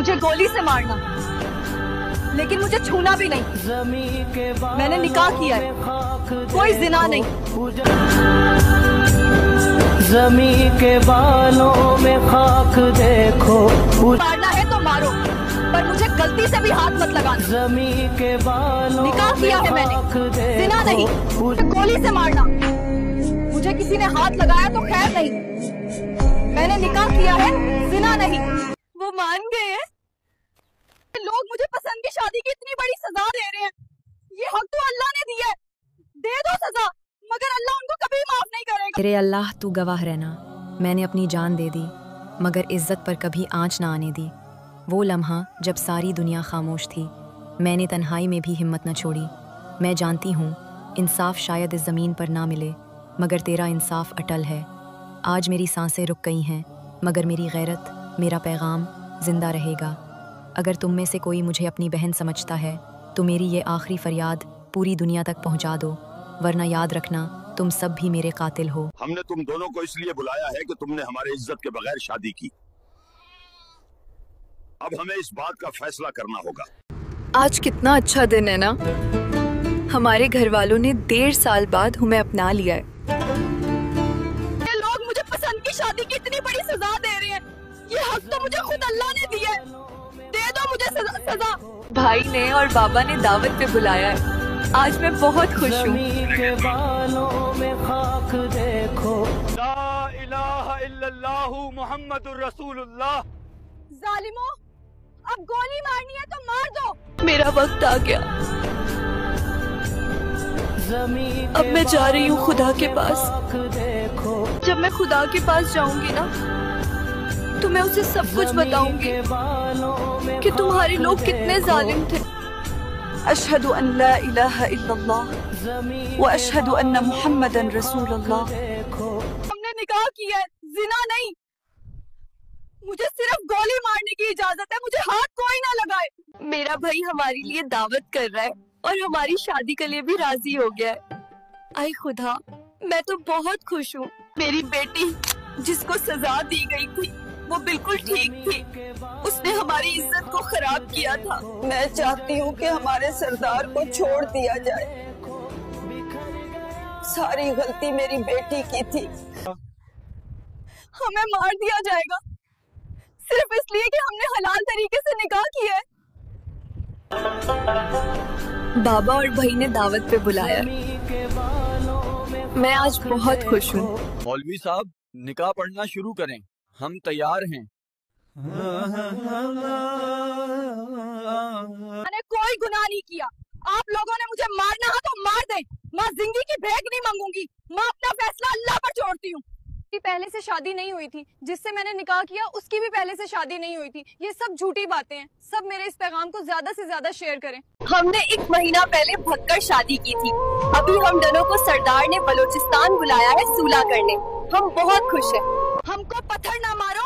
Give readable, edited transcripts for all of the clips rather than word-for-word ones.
मुझे गोली से मारना, लेकिन मुझे छूना भी नहीं। मैंने निकाह किया है, कोई जिना नहीं। ज़मीं के बालों में खाक देखो। मारना है तो मारो, पर मुझे गलती से भी हाथ मत लगाना। ज़मीं के बालों निकाह किया है मैंने, जिना नहीं। गोली से मारना, मुझे किसी ने हाथ लगाया तो खैर नहीं। मैंने निकाह किया है, जिना नहीं। वो मान गए हैं। लोग मुझे पसंद की शादी की इतनी बड़ी सजा दे रहे हैं। ये हक तो अल्लाह ने दिया है, दे दो सजा, मगर अल्लाह उनको कभी माफ नहीं करेगा। तेरे अल्लाह तू गवाह रहना, मैंने अपनी जान दे दी मगर इज्जत पर कभी आंच ना आने दी। वो लम्हा जब सारी दुनिया खामोश थी, मैंने तन्हाई में भी हिम्मत न छोड़ी। मैं जानती हूँ इंसाफ शायद इस ज़मीन पर ना मिले, मगर तेरा इंसाफ अटल है। आज मेरी सांसें रुक गई हैं, मगर मेरी गैरत, मेरा पैगाम जिंदा रहेगा। अगर तुम में से कोई मुझे अपनी बहन समझता है तो मेरी ये आखिरी फरियाद पूरी दुनिया तक पहुंचा दो, वरना याद रखना तुम सब भी मेरे कातिल हो। हमने तुम दोनों को इसलिए बुलाया है कि तुमने हमारे इज्जत के बगैर शादी की। अब हमें इस बात का फैसला करना होगा। आज कितना अच्छा दिन है ना, हमारे घर वालों ने 1.5 साल बाद हमें अपना लिया है। ये लोग मुझे पसंद की शादी की इतनी बड़ी सजा दे रहे हैं। ये हक तो मुझे खुद अल्लाह ने दिया है, दे दो मुझे सजा। भाई ने और बाबा ने दावत पे बुलाया है, आज मैं बहुत खुश हूँ। ला इलाहा इल्लल्लाहु मुहम्मदुर रसूलुल्लाह। जालिमो, अब गोली मारनी है तो मार दो। मेरा वक्त आ गया, अब मैं जा रही हूँ खुदा के पास। जब मैं खुदा के पास जाऊंगी ना, तो मैं उसे सब कुछ बताऊंगी कि तुम्हारे लोग कितने जालिम थे। अशहदु अन ला इलाहा इल्लल्लाह व अशहदु अन्ना मुहम्मदन रसूलुल्लाह। हमने निकाह किया है, जिना नहीं। मुझे सिर्फ गोली मारने की इजाजत है, मुझे हाथ कोई ना लगाए। मेरा भाई हमारे लिए दावत कर रहा है और हमारी शादी के लिए भी राजी हो गया है। आई खुदा, मैं तो बहुत खुश हूँ। मेरी बेटी जिसको सजा दी गई थी वो बिल्कुल ठीक थी, उसने हमारी इज्जत को खराब किया था। मैं चाहती हूँ कि हमारे सरदार को छोड़ दिया जाए। सारी गलती मेरी बेटी की थी। हमें मार दिया जाएगा सिर्फ इसलिए कि हमने हलाल तरीके से निकाह किया है। बाबा और भाई ने दावत पे बुलाया है। मैं आज बहुत खुश हूँ। मौलवी साहब, निकाह पढ़ना शुरू करें, हम तैयार हैं। मैंने कोई गुनाह नहीं किया। आप लोगों ने मुझे मारना है तो मार दें, मैं जिंदगी की भेंट नहीं मांगूंगी। मैं अपना फैसला अल्लाह पर छोड़ती हूँ। पहले से शादी नहीं हुई थी, जिससे मैंने निकाह किया उसकी भी पहले से शादी नहीं हुई थी। ये सब झूठी बातें हैं। सब मेरे इस पैगाम को ज्यादा से ज्यादा शेयर करें। हमने 1 महीना पहले भगकर शादी की थी। अभी हम दोनों को सरदार ने बलूचिस्तान बुलाया है सूला करने। हम बहुत खुश हैं। हमको पत्थर ना मारो,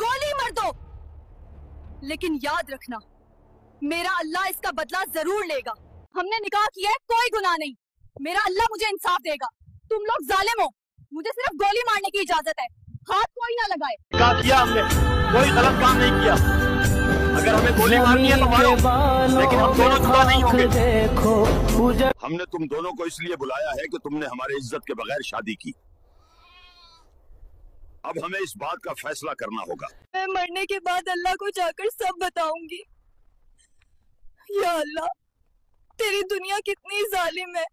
गोली मार दो, लेकिन याद रखना मेरा अल्लाह इसका बदला जरूर लेगा। हमने निकाह किया है, कोई गुनाह नहीं। मेरा अल्लाह मुझे इंसाफ देगा। तुम लोग जालिम हो, मुझे सिर्फ गोली मारने की इजाजत है, हाथ कोई ना लगाए। निकाह किया हमने, कोई गलत काम नहीं किया। अगर हमें गोली मारनी है तो मारो, लेकिन हम दोनों जुदा नहीं होंगे। हमने तुम दोनों को इसलिए बुलाया है कि तुमने हमारे इज्जत के बगैर शादी की। अब हमें इस बात का फैसला करना होगा। मैं मरने के बाद अल्लाह को जाकर सब बताऊंगी। या अल्लाह, तेरी दुनिया कितनी जालिम है।